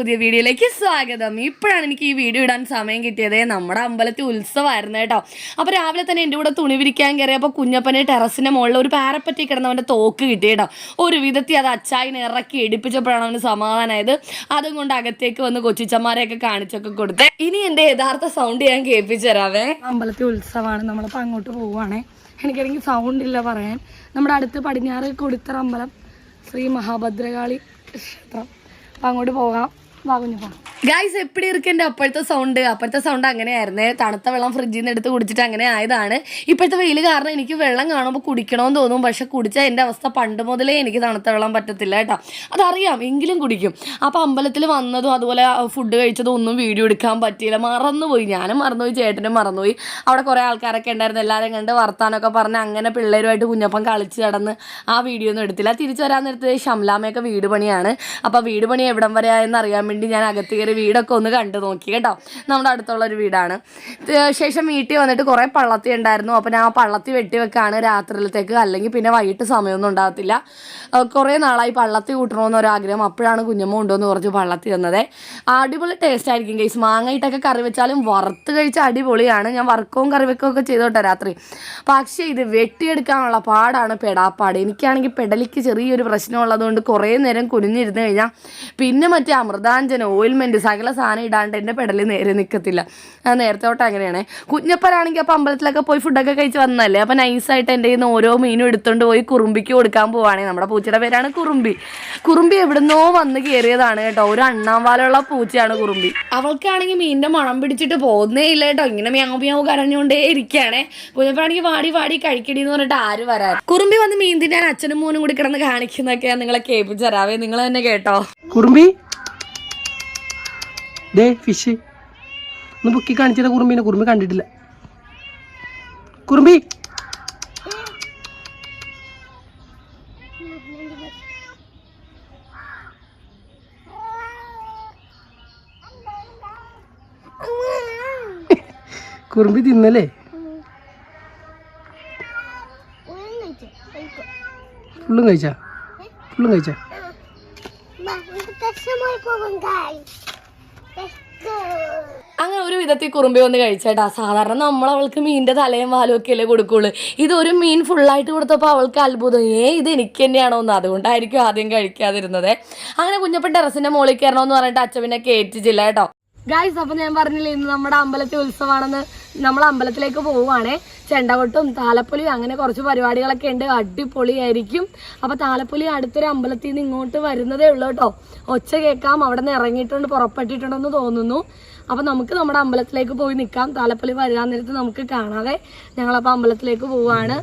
പുതിയ വീഡിയോയിലേക്ക് സ്വാഗതം. ഇപ്പോഴാണ് എനിക്ക് ഈ വീഡിയോ ഇടാൻ സമയം കിട്ടിയത്. നമ്മുടെ അമ്പലത്തിൽ ഉത്സവമായിരുന്നു കേട്ടോ. അപ്പോൾ രാവിലെ തന്നെ എൻ്റെ കൂടെ തുണി വിരിക്കാൻ കയറിയപ്പോൾ കുഞ്ഞപ്പനെ ടെറസിൻ്റെ മുകളിൽ ഒരു പാരപ്പറ്റി കിടന്നവൻ്റെ തോക്ക് കിട്ടി കേട്ടോ. ഒരു വിധത്തിൽ അത് അച്ചായിനെ ഇറക്കി എടുപ്പിച്ചപ്പോഴാണ് അവന് സമാധാനമായത്. അതും കൊണ്ട് അകത്തേക്ക് വന്ന് കൊച്ചിച്ചന്മാരെയൊക്കെ കാണിച്ചൊക്കെ കൊടുത്ത് ഇനി എൻ്റെ യഥാർത്ഥ സൗണ്ട് ഞാൻ കേൾപ്പിച്ചു തരാവേ. അമ്പലത്തിൽ ഉത്സവമാണ്, നമ്മളിപ്പോൾ അങ്ങോട്ട് പോവുകയാണേ. എനിക്കാണെങ്കിൽ സൗണ്ട് ഇല്ല പറയാൻ. നമ്മുടെ അടുത്ത് പടിഞ്ഞാറ് കൊടുത്തറ അമ്പലം ശ്രീ മഹാഭദ്രകാളി ക്ഷേത്രം. അപ്പം അങ്ങോട്ട് പോകാം. വാങ്ങുന്നു പോകാം. ഗൈസ് എപ്പിടി ഇരിക്കെൻ്റെ അപ്പോഴത്തെ സൗണ്ട് അങ്ങനെയായിരുന്നേ. തണുത്ത വെള്ളം ഫ്രിഡ്ജിൽ നിന്ന് എടുത്ത് കുടിച്ചിട്ട് അങ്ങനെ ആയതാണ്. ഇപ്പോഴത്തെ വെയിൽ കാരണം എനിക്ക് വെള്ളം കാണുമ്പോൾ കുടിക്കണമെന്ന് തോന്നും. പക്ഷെ കുടിച്ചാൽ എൻ്റെ അവസ്ഥ പണ്ട് മുതലേ എനിക്ക് തണുത്ത വെള്ളം പറ്റത്തില്ല കേട്ടോ. അതറിയാം, എങ്കിലും കുടിക്കും. അപ്പോൾ അമ്പലത്തിൽ വന്നതും അതുപോലെ ഫുഡ് കഴിച്ചതും ഒന്നും വീഡിയോ എടുക്കാൻ പറ്റിയില്ല. മറന്നുപോയി, ഞാനും മറന്നുപോയി, ചേട്ടനും മറന്നുപോയി. അവിടെ കുറേ ആൾക്കാരൊക്കെ ഉണ്ടായിരുന്നു. എല്ലാവരും കണ്ട് വർത്താനമൊക്കെ പറഞ്ഞ് അങ്ങനെ പിള്ളേരുമായിട്ട് കുഞ്ഞപ്പം കളിച്ച് കിടന്ന് ആ വീഡിയോ ഒന്നും എടുത്തില്ല. തിരിച്ചു വരാൻ നേരത്തെ ഷംലാമയൊക്കെ വീട് പണിയാണ്. അപ്പോൾ വീട് പണി എവിടം വരെ ആയെന്ന് അറിയാൻ വേണ്ടി ഞാൻ അകത്ത് കയറി വീടൊക്കെ ഒന്ന് കണ്ടു നോക്കി കേട്ടോ. നമ്മുടെ അടുത്തുള്ളൊരു വീടാണ്. ശേഷം വീട്ടിൽ വന്നിട്ട് കുറേ പള്ളത്തി ഉണ്ടായിരുന്നു. അപ്പോൾ ഞാൻ ആ പള്ളത്തി വെട്ടി വെക്കാണ് രാത്രിയിലത്തേക്ക്, അല്ലെങ്കിൽ പിന്നെ വൈകിട്ട് സമയമൊന്നും ഉണ്ടാകത്തില്ല. കുറേ നാളായി പള്ളത്തി കൂട്ടണമെന്ന് ഒരാഗ്രഹം. അപ്പോഴാണ് കുഞ്ഞമ്മ കൊണ്ടുവന്ന് കുറച്ച് പള്ളത്തി തന്നത്. അടിപൊളി ടേസ്റ്റ് ആയിരിക്കും ഗൈസ്. മാങ്ങയിട്ടൊക്കെ കറി വെച്ചാലും വറുത്ത് കഴിച്ച അടിപൊളിയാണ്. ഞാൻ വറുക്കവും കറി വെക്കുകയൊക്കെ ചെയ്തോട്ടെ രാത്രി. പക്ഷേ ഇത് വെട്ടിയെടുക്കാനുള്ള പാടാണ് പെടാപ്പാട്. എനിക്കാണെങ്കിൽ പെടലിക്ക് ചെറിയൊരു പ്രശ്നമുള്ളതുകൊണ്ട് കുറേ നേരം കുനിഞ്ഞിരുന്ന് കഴിഞ്ഞാൽ പിന്നെ മറ്റേ അമൃതാഞ്ജന ഓയിൽമെൻറ്റ് സകല സാധനം ഇടാണ്ട് എൻ്റെ പെടലിൽ നേരെ നിൽക്കത്തില്ല. നേരത്തെ തൊട്ട് അങ്ങനെയാണ്. കുഞ്ഞപ്പനാണെങ്കിൽ അപ്പോൾ അമ്പലത്തിലൊക്കെ പോയി ഫുഡൊക്കെ കഴിച്ച് വന്നല്ലേ. അപ്പോൾ നൈസായിട്ട് എൻ്റെ കയ്യിൽ നിന്ന് ഓരോ മീനും എടുത്തുകൊണ്ട് പോയി കുറുമ്പിക്ക് കൊടുക്കാൻ പോവുകയാണെങ്കിൽ, നമ്മുടെ പൂച്ചയുടെ പേരാണ് കുറുമ്പി. കുറുമ്പി എവിടുന്നോ വന്ന് കയറിയതാണ് കേട്ടോ. ഒരു അണ്ണാമ്പാലുള്ള പൂച്ചയാണ് കുറുമ്പി. അവൾക്കാണെങ്കിൽ മീനിൻ്റെ മണം പിടിച്ചിട്ട് പോകുന്നേ ഇല്ല കേട്ടോ. ഇങ്ങനെ മ്യാവ് കരഞ്ഞുകൊണ്ടേ ഇരിക്കുകയാണേ. കുഞ്ഞപ്പനാണെങ്കിൽ വാടി കഴിക്കടി എന്ന് പറഞ്ഞിട്ട് ആര് വരാൻ. കുറുമ്പി വന്ന് മീൻ തിന്നാൻ അച്ഛനും മോനും കൂടി കിടന്ന് കാണിക്കുന്നൊക്കെ നിങ്ങളെ കേൾപ്പിച്ച് തരാവേ. നിങ്ങൾ തന്നെ കേട്ടോ. കുറുമ്പി ദേ ഫിഷ് ഒന്ന് പൊക്കി കാണിച്ചത് കുറുമ്പിനെ. കുറുമ്പി കണ്ടിട്ടില്ല. കുറുമ്പി കുറുമ്പി തിന്നല്ലേ? ഫുള്ളും കഴിച്ചാ? അങ്ങനെ ഒരു വിധത്തിൽ കുറുമ്പി വന്ന് കഴിച്ചേട്ടാ. സാധാരണ നമ്മളവൾക്ക് മീനിൻ്റെ തലയും വാലും ഒക്കെ അല്ലേ കൊടുക്കുള്ളൂ. ഇതൊരു മീൻ ഫുള്ളായിട്ട് കൊടുത്തപ്പോൾ അവൾക്ക് അത്ഭുതം, ഇത് എനിക്ക് തന്നെയാണോ എന്ന്. അതുകൊണ്ടായിരിക്കും ആദ്യം കഴിക്കാതിരുന്നത്. അങ്ങനെ കുഞ്ഞപ്പൻ ടെറസിൻ്റെ മുകളിൽ കയറണമെന്ന് പറഞ്ഞിട്ട് അച്ഛനെ കയറ്റിച്ചില്ല കേട്ടോ. ഗായ്സ്, അപ്പം ഞാൻ പറഞ്ഞില്ലേ ഇന്ന് നമ്മുടെ അമ്പലത്തിൽ ഉത്സവമാണെന്ന്. നമ്മൾ അമ്പലത്തിലേക്ക് പോവുകയാണേ. ചെണ്ടകൊട്ടും താലപ്പൊലിയും അങ്ങനെ കുറച്ച് പരിപാടികളൊക്കെ ഉണ്ട്. അടിപൊളിയായിരിക്കും. അപ്പോൾ താലപ്പൊലി അടുത്തൊരു അമ്പലത്തിൽ നിന്ന് ഇങ്ങോട്ട് വരുന്നതേ ഉള്ളൂ കേട്ടോ. ഒച്ച കേൾക്കാം. അവിടെ നിന്ന് ഇറങ്ങിയിട്ടുണ്ട്, പുറപ്പെട്ടിട്ടുണ്ടെന്ന് തോന്നുന്നു. അപ്പോൾ നമുക്ക് നമ്മുടെ അമ്പലത്തിലേക്ക് പോയി നിൽക്കാം. താലപ്പൊലി വരാൻ നേരത്ത് നമുക്ക് കാണാതെ ഞങ്ങളപ്പോൾ അമ്പലത്തിലേക്ക് പോവുകയാണ്.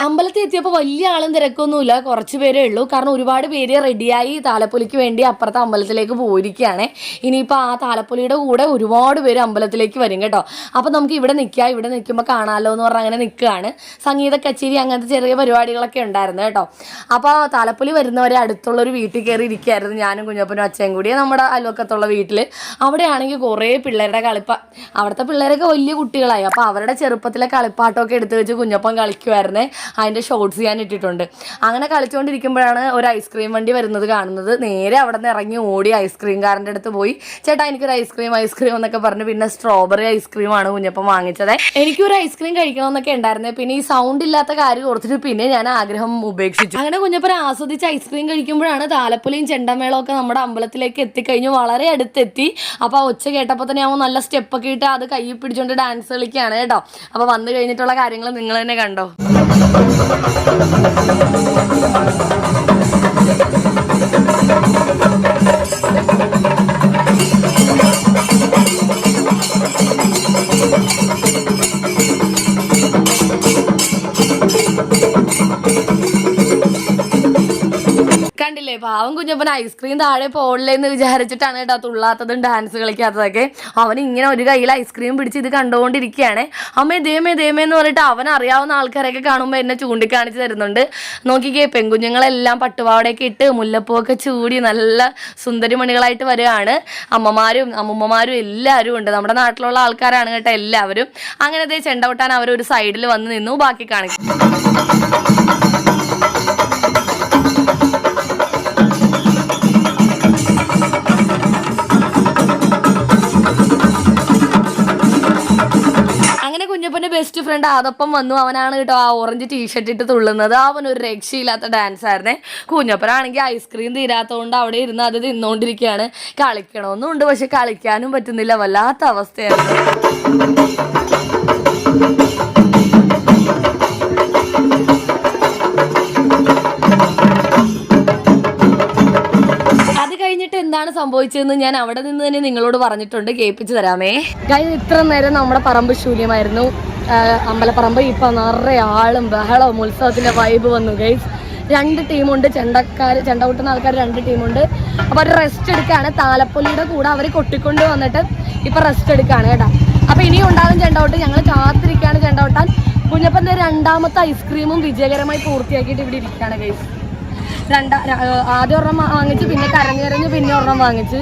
അമ്പലത്തിൽ എത്തിയപ്പോൾ വലിയ ആളും തിരക്കൊന്നുമില്ല, കുറച്ച് പേരേ ഉള്ളൂ. കാരണം ഒരുപാട് പേര് റെഡിയായി താലപ്പൊലിക്ക് വേണ്ടി അപ്പുറത്തെ അമ്പലത്തിലേക്ക് പോയിരിക്കുകയാണ്. ഇനിയിപ്പോൾ ആ താലപ്പൊലിയുടെ കൂടെ ഒരുപാട് പേര് അമ്പലത്തിലേക്ക് വരും കേട്ടോ. അപ്പോൾ നമുക്ക് ഇവിടെ നിൽക്കാം, ഇവിടെ നിൽക്കുമ്പോൾ കാണാമല്ലോ എന്ന് പറഞ്ഞാൽ അങ്ങനെ നിൽക്കുകയാണ്. സംഗീത കച്ചേരി അങ്ങനത്തെ ചെറിയ പരിപാടികളൊക്കെ ഉണ്ടായിരുന്നു കേട്ടോ. അപ്പോൾ താലപ്പൊലി വരുന്നവരെ അടുത്തുള്ളൊരു വീട്ടിൽ കയറി ഇരിക്കുകയായിരുന്നു ഞാനും കുഞ്ഞപ്പനും അച്ഛനും കൂടി. നമ്മുടെ അയൽവക്കത്തുള്ള വീട്ടിൽ അവിടെയാണെങ്കിൽ കുറേ പിള്ളേരുടെ അവിടുത്തെ പിള്ളേരൊക്കെ വലിയ കുട്ടികളായി. അപ്പോൾ അവരുടെ ചെറുപ്പത്തിലെ കളിപ്പാട്ടമൊക്കെ എടുത്ത് വെച്ച് കുഞ്ഞപ്പം കളിക്കുമായിരുന്നേ. അതിൻ്റെ ഷോർട്സ് ഞാൻ ഇട്ടിട്ടുണ്ട്. അങ്ങനെ കളിച്ചുകൊണ്ടിരിക്കുമ്പോഴാണ് ഒരു ഐസ്ക്രീം വണ്ടി വരുന്നത് കാണുന്നത്. നേരെ അവിടെ നിന്ന് ഇറങ്ങി ഓടി ഐസ്ക്രീംകാരൻ്റെ അടുത്ത് പോയി, ചേട്ടാ എനിക്കൊരു ഐസ്ക്രീം എന്നൊക്കെ പറഞ്ഞു. പിന്നെ സ്ട്രോബെറി ഐസ്ക്രീമാണ് കുഞ്ഞപ്പം വാങ്ങിച്ചത്. എനിക്കൊരു ഐസ്ക്രീം കഴിക്കണമെന്നൊക്കെ ഉണ്ടായിരുന്നേ. പിന്നെ ഈ സൗണ്ട് ഇല്ലാത്ത കാര്യം ഓർത്തിട്ട് പിന്നെ ഞാൻ ആഗ്രഹം ഉപേക്ഷിച്ചു. അങ്ങനെ കുഞ്ഞപ്പൻ ആസ്വദിച്ച് ഐസ്ക്രീം കഴിക്കുമ്പോഴാണ് താലപ്പൊലിയും ചെണ്ടമേളവും ഒക്കെ നമ്മുടെ അമ്പലത്തിലേക്ക് എത്തിക്കഴിഞ്ഞു, വളരെ അടുത്തെത്തി. അപ്പോൾ ഒച്ച കേട്ടപ്പോൾ തന്നെ ആവുമ്പോൾ നല്ല സ്റ്റെപ്പൊക്കെ ഇട്ട് അത് കയ്യിൽ പിടിച്ചുകൊണ്ട് ഡാൻസ് കളിക്കുകയാണ് കേട്ടോ. അപ്പോൾ വന്നു കഴിഞ്ഞിട്ടുള്ള കാര്യങ്ങൾ നിങ്ങൾ തന്നെ കണ്ടോ. കണ്ടില്ലേ, പാവം കുഞ്ഞപ്പൻ ഐസ്ക്രീം താഴെ പോളില്ലെന്ന് വിചാരിച്ചിട്ടാണ് കേട്ടോ തുള്ളാത്തതും ഡാൻസ് കളിക്കാത്തതൊക്കെ. അവൻ ഇങ്ങനെ ഒരു കയ്യിൽ ഐസ്ക്രീം പിടിച്ച് ഇത് കണ്ടുകൊണ്ടിരിക്കുകയാണ്. അമ്മേ ദേമേ എന്ന് പറഞ്ഞിട്ട് അവൻ അറിയാവുന്ന ആൾക്കാരൊക്കെ കാണുമ്പോൾ എന്നെ ചൂണ്ടിക്കാണിച്ച് തരുന്നുണ്ട്. നോക്കിക്കേ, പെൺകുഞ്ഞുങ്ങളെല്ലാം പട്ടുപാവടയൊക്കെ ഇട്ട് മുല്ലപ്പൂവൊക്കെ ചൂടി നല്ല സുന്ദരിമണികളായിട്ട് വരികയാണ്. അമ്മമാരും അമ്മുമ്മമാരും എല്ലാവരും ഉണ്ട്. നമ്മുടെ നാട്ടിലുള്ള ആൾക്കാരാണ് കേട്ടോ എല്ലാവരും. അങ്ങനെ ചെണ്ടകൊട്ടാൻ അവരൊരു സൈഡിൽ വന്ന് നിന്നു. ബാക്കി കാണിക്കും. കുഞ്ഞപ്പൻ്റെ ബെസ്റ്റ് ഫ്രണ്ട് ആദപ്പം വന്നു. അവനാണ് കേട്ടോ ആ ഓറഞ്ച് ടീഷർട്ട് ഇട്ട് തുള്ളുന്നത്. അവനൊരു രക്ഷയില്ലാത്ത ഡാൻസ് ആയിരുന്നേ. കുഞ്ഞപ്പനാണെങ്കിൽ ഐസ്ക്രീം തീരാത്തതുകൊണ്ട് അവിടെ ഇരുന്ന് അത് തിന്നുകൊണ്ടിരിക്കുകയാണ്. കളിക്കണമെന്നുണ്ട്, പക്ഷെ കളിക്കാനും പറ്റുന്നില്ല. വല്ലാത്ത അവസ്ഥയായിരുന്നു. കഴിഞ്ഞിട്ട് എന്താണ് സംഭവിച്ചതെന്ന് ഞാൻ അവിടെ നിന്ന് തന്നെ നിങ്ങളോട് പറഞ്ഞിട്ടുണ്ട്, കേൾപ്പിച്ചു തരാമേ. കഴിഞ്ഞ ഇത്ര നേരം നമ്മുടെ പറമ്പ് ശൂന്യമായിരുന്നു, അമ്പലപ്പറമ്പ്. ഇപ്പൊ നിറയെ ആളും ബഹളവും ഉത്സവത്തിന്റെ വൈബ് വന്നു ഗൈസ്. 2 ടീമുണ്ട്, ചെണ്ട കൊട്ടുന്ന ആൾക്കാർ 2 ടീമുണ്ട്. അപ്പോൾ അവർ റെസ്റ്റ് എടുക്കുകയാണ്. താലപ്പൊലിയുടെ കൂടെ അവർ കൊട്ടിക്കൊണ്ട് വന്നിട്ട് ഇപ്പൊ റെസ്റ്റ് എടുക്കുകയാണ് കേട്ടോ. അപ്പൊ ഇനിയും ഉണ്ടാകും ചെണ്ടകൊട്ട്. ഞങ്ങൾ കാത്തിരിക്കുകയാണ് ചെണ്ടകൊട്ടാൻ. കുഞ്ഞപ്പൻ്റെ 2ാമത്തെ ഐസ്ക്രീമും വിജയകരമായി പൂർത്തിയാക്കിയിട്ട് ഇവിടെ ഇരിക്കുകയാണ് ഗൈസ്. ആദ്യം ഒരെണ്ണം വാങ്ങിച്ച്, പിന്നെ കരഞ്ഞ് പിന്നെ ഒരെണ്ണം വാങ്ങിച്ച്.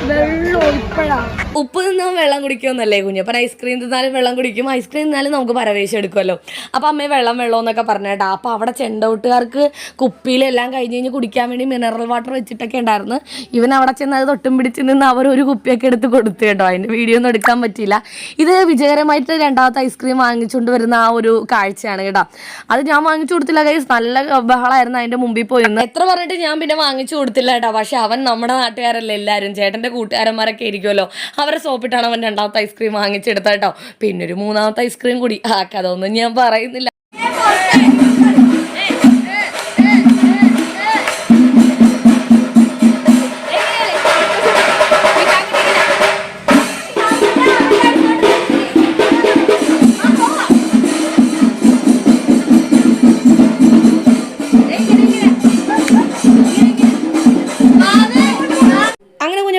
വെള്ളം ഇപ്പോഴാ ഉപ്പ് തിന്നാൻ വെള്ളം കുടിക്കുമെന്നല്ലേ കുഞ്ഞപ്പൻ? ഐസ്ക്രീം തിന്നാലും വെള്ളം കുടിക്കും, ഐസ്ക്രീം തിന്നാലും നമുക്ക് പരവേശം എടുക്കുമല്ലോ. അപ്പം അമ്മയെ വെള്ളം എന്നൊക്കെ പറഞ്ഞേട്ടാ. അപ്പം അവിടെ ചെണ്ടകൊട്ടുകാർക്ക് കുപ്പിയിലെല്ലാം കഴിഞ്ഞ് കുടിക്കാൻ വേണ്ടി മിനറൽ വാട്ടർ വെച്ചിട്ടൊക്കെ ഉണ്ടായിരുന്നു. ഇവൻ അവിടെ ചെന്ന് അത് തൊട്ടും പിടിച്ച് നിന്ന് അവർ ഒരു കുപ്പിയൊക്കെ എടുത്ത് കൊടുത്തു കേട്ടോ. അതിൻ്റെ വീഡിയോ ഒന്നും എടുക്കാൻ പറ്റിയില്ല. ഇത് വിജയകരമായിട്ട് 2ാമത്തെ ഐസ്ക്രീം വാങ്ങിച്ചുകൊണ്ട് വരുന്ന ആ ഒരു കാഴ്ചയാണ് കേട്ടോ. അത് ഞാൻ വാങ്ങിച്ചു കൊടുത്തില്ല കൈസ്, നല്ല ബഹളമായിരുന്നു അതിൻ്റെ മുമ്പിൽ പോയിരുന്നു. എത്ര പറഞ്ഞിട്ട് ഞാൻ പിന്നെ വാങ്ങിച്ചു കൊടുത്തില്ല കേട്ടോ. പക്ഷെ അവൻ നമ്മുടെ നാട്ടുകാരല്ലേ എല്ലാവരും, ചേട്ടൻ്റെ കൂട്ടുകാരന്മാരൊക്കെ ഇരിക്കുമല്ലോ, അവരെ സോപ്പിട്ടാണ് അവൻ 2ാമത്തെ ഐസ്ക്രീം വാങ്ങിച്ചെടുത്ത കേട്ടോ. പിന്നെ ഒരു 3ാമത്തെ ഐസ്ക്രീം കൂടി. ആ കഥ ഒന്നും ഞാൻ പറയുന്നില്ല.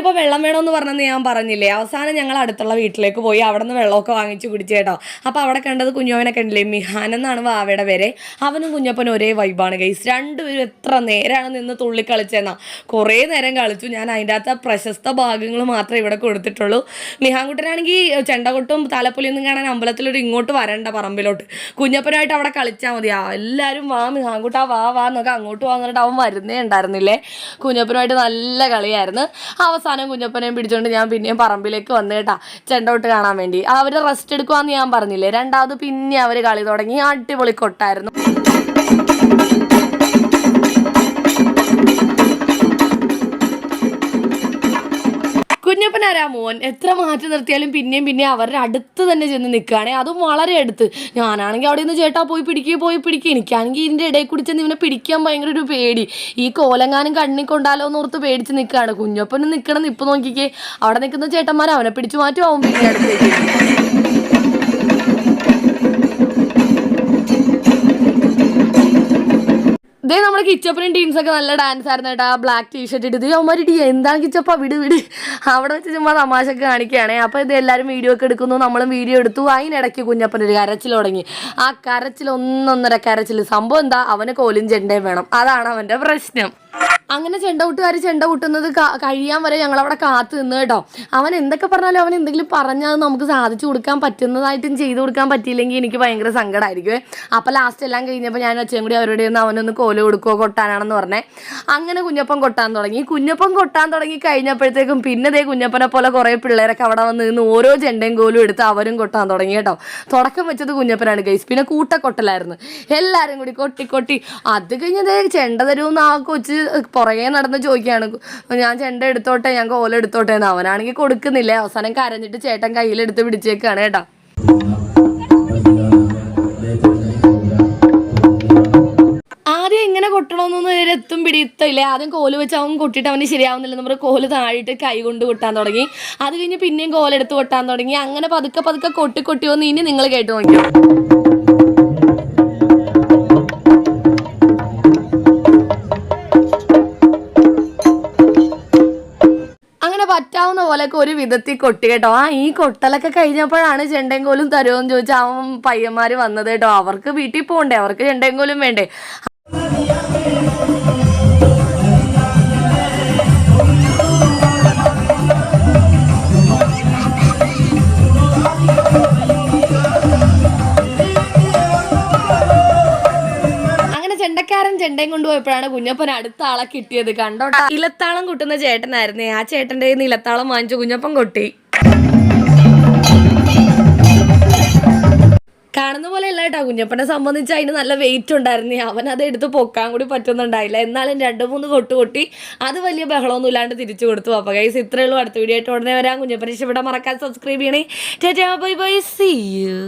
ഇപ്പോൾ വെള്ളം വേണമെന്ന് പറഞ്ഞെന്ന് ഞാൻ പറഞ്ഞില്ലേ. അവസാനം ഞങ്ങൾ അടുത്തുള്ള വീട്ടിലേക്ക് പോയി. അവിടെ നിന്ന് വെള്ളമൊക്കെ വാങ്ങിച്ച് കുടിച്ചു കേട്ടോ. അപ്പോൾ അവിടെ കണ്ടത് കുഞ്ഞോവനെ കണ്ടില്ലേ, മിഹാൻ എന്നാണ് വാവയുടെ പേര്. അവനും കുഞ്ഞപ്പനും ഒരേ വൈബാണ് ഗൈസ്. 2 പേരും എത്ര നേരമാണ് നിന്ന് തുള്ളിക്കളിച്ചെന്നാ. കുറേ നേരം കളിച്ചു. ഞാൻ അതിൻ്റെ അകത്ത് പ്രശസ്ത ഭാഗങ്ങൾ മാത്രമേ ഇവിടെ കൊടുത്തിട്ടുള്ളൂ. മിഹാൻകുട്ടനാണെങ്കിൽ ചെണ്ടകൊട്ടും താലപ്പൊലിയൊന്നും കാണാൻ അമ്പലത്തിലൊരു ഇങ്ങോട്ട് വരണ്ട, പറമ്പിലോട്ട്. കുഞ്ഞപ്പനായിട്ട് അവിടെ കളിച്ചാൽ മതി. എല്ലാവരും വാ മിഹാൻകുട്ടാ വാ എന്നൊക്കെ അങ്ങോട്ട് വന്നിട്ട് അവൻ വരുന്നേ ഉണ്ടായിരുന്നില്ലേ. കുഞ്ഞപ്പനുമായിട്ട് നല്ല കളിയായിരുന്നു. അവസാനം കുഞ്ഞപ്പനെയും പിടിച്ചോണ്ട് ഞാൻ പിന്നെയും പറമ്പിലേക്ക് വന്നു കേട്ടാ, ചെണ്ടകൊട്ട് കാണാൻ വേണ്ടി. അവർ റെസ്റ്റ് എടുക്കുവാന്ന് ഞാൻ പറഞ്ഞില്ലേ. 2ാമത് പിന്നെ അവർ കളി തുടങ്ങി. അടിപൊളി കൊട്ടായിരുന്നു. കുഞ്ഞപ്പനാരാ മോൻ. എത്ര മാറ്റി നിർത്തിയാലും പിന്നെയും അവരുടെ അടുത്ത് തന്നെ ചെന്ന് നിൽക്കുകയാണെ, അതും വളരെ അടുത്ത്. ഞാനാണെങ്കിൽ അവിടെ നിന്ന് ചേട്ടാ പോയി പിടിക്കുക. എനിക്കാണെങ്കിൽ ഇതിൻ്റെ ഇടയിൽ കൂടി ചെന്ന് ഇവനെ പിടിക്കാൻ ഭയങ്കര ഒരു പേടി. ഈ കോലങ്ങാനും കണ്ണി കൊണ്ടാലോ എന്നോർത്ത് പേടിച്ച് നിൽക്കുകയാണ്. കുഞ്ഞപ്പനും നിൽക്കണം നിപ്പ് നോക്കിക്കേ. അവിടെ നിൽക്കുന്ന ചേട്ടന്മാർ അവനെ പിടിച്ചു മാറ്റും, ആവും പിന്നെ അടുത്തേക്ക്. ഇതേ നമ്മുടെ കിച്ചപ്പനും ടീംസൊക്കെ നല്ല ഡാൻസ് ആയിരുന്നു കേട്ടോ. ആ ബ്ലാക്ക് ടീഷർട്ട് ഇട്ട് അവന്മാർ എന്താണ് കിച്ചപ്പ വിട് അവിടെ വെച്ച് ചുമ്മാ തമാശയൊക്കെ കാണിക്കുകയാണേ. അപ്പോൾ ഇത് എല്ലാവരും വീഡിയോ ഒക്കെ എടുക്കുന്നു, നമ്മളും വീഡിയോ എടുത്തു. അതിനിടയ്ക്ക് കുഞ്ഞപ്പനൊരു കരച്ചിൽ തുടങ്ങി. ആ കരച്ചിൽ 1.5 കരച്ചിൽ. സംഭവം എന്താ, അവന് കോലും ചെണ്ടയും വേണം, അതാണ് അവൻ്റെ പ്രശ്നം. അങ്ങനെ ചെണ്ടകൊട്ടുകാർ ചെണ്ട കൊട്ടുന്നത് കഴിയാൻ വരെ ഞങ്ങളവിടെ കാത്തു നിന്ന് കേട്ടോ. അവൻ എന്തൊക്കെ പറഞ്ഞാലും അവൻ എന്തെങ്കിലും പറഞ്ഞാൽ നമുക്ക് സാധിച്ചു കൊടുക്കാൻ പറ്റുന്നതായിട്ടും ചെയ്തു കൊടുക്കാൻ പറ്റിയില്ലെങ്കിൽ എനിക്ക് ഭയങ്കര സങ്കടമായിരിക്കുമേ. അപ്പോൾ ലാസ്റ്റ് എല്ലാം കഴിഞ്ഞപ്പോൾ ഞാൻ അച്ഛനും കൂടി അവരുടെ ഒന്ന് അവനൊന്ന് കോല് കൊടുക്കുകയോ കൊട്ടാനാണെന്ന് പറഞ്ഞേ. അങ്ങനെ കുഞ്ഞപ്പൻ കൊട്ടാൻ തുടങ്ങി കഴിഞ്ഞപ്പോഴത്തേക്കും പിന്നെ ദേ കുഞ്ഞപ്പനെ പോലെ കുറേ പിള്ളേരൊക്കെ അവിടെ വന്ന് നിന്ന് ഓരോ ചെണ്ടയും കോലും എടുത്ത് അവരും കൊട്ടാൻ തുടങ്ങി കേട്ടോ. തുടക്കം വെച്ചത് കുഞ്ഞപ്പനാണ് ഗൈസ്. പിന്നെ കൂട്ടക്കൊട്ടലായിരുന്നു. എല്ലാവരും കൂടി കൊട്ടി. അത് കഴിഞ്ഞതേ ചെണ്ട തരുമെന്ന് ആ കൊച്ച് പുറകെ നടന്ന് ചോദിക്കുകയാണ്, ഞാൻ ചെണ്ട എടുത്തോട്ടെ, ഞാൻ കോല എടുത്തോട്ടെ എന്ന്. അവനാണെങ്കിൽ കൊടുക്കുന്നില്ല. അവസാനം കരഞ്ഞിട്ട് ചേട്ടൻ കയ്യിലെടുത്ത് പിടിച്ചേക്കാണ് കേട്ടോ. ആദ്യം എങ്ങനെ കൊട്ടണമെന്നൊന്നും എത്തും പിടിയില്ല. ആദ്യം കോല് വെച്ച് അവൻ കൊട്ടിയിട്ട് അവന് ശരിയാവുന്നില്ല. നമ്മൾ കോല് താഴിട്ട് കൈ കൊണ്ട് കൊട്ടാൻ തുടങ്ങി. അത് കഴിഞ്ഞ് പിന്നെയും കോലെടുത്ത് കൊട്ടാൻ തുടങ്ങി. അങ്ങനെ പതുക്കെ കൊട്ടി വന്ന് ഇനി നിങ്ങൾ കേട്ട് നോക്കിയോ. പറ്റാവുന്ന പോലെയൊക്കെ ഒരു വിധത്തിൽ കൊട്ടി കേട്ടോ. ഈ കൊട്ടലൊക്കെ കഴിഞ്ഞപ്പോഴാണ് ചെണ്ടയും കോലും തരുമെന്ന് ചോദിച്ചാൽ അവൻ പയ്യന്മാർ വന്നത് കേട്ടോ. അവർക്ക് വീട്ടിൽ പോകണ്ടേ, അവർക്ക് ചെണ്ടയും കോലും വേണ്ടേ. ചെണ്ടക്കാരൻ ചെണ്ടയും കൊണ്ടുപോയപ്പോഴാണ് കുഞ്ഞപ്പൻ അടുത്ത ആളെ കിട്ടിയത്. കണ്ടോട്ടാ, ഇലത്താളം കൊട്ടുന്ന ചേട്ടനായിരുന്നേ. ആ ചേട്ടൻ്റെ ഇലത്താളം വാങ്ങിച്ചു കുഞ്ഞപ്പൻ കൊട്ടി. കുഞ്ഞപ്പനെ സംബന്ധിച്ച് അതിന് നല്ല വെയിറ്റ് ഉണ്ടായിരുന്നു. അവൻ അത് എടുത്ത് പൊക്കാൻ കൂടി പറ്റുന്നുണ്ടായില്ല. എന്നാലും 2-3 കൊട്ട് കൊട്ടി അത് വലിയ ബഹളമൊന്നും ഇല്ലാണ്ട് തിരിച്ചു കൊടുത്തു. അപ്പോൾ ഗൈസ് ഇത്രയേ ഉള്ളൂ. അടുത്ത വീഡിയോ ആയിട്ട് ഉടനെ വരാം. കുഞ്ഞപ്പനെ ഇഷ്ടപ്പെടാൻ മറക്കാൻ സബ്സ്ക്രൈബ് ചെയ്യണേ. Tata bye bye, see U.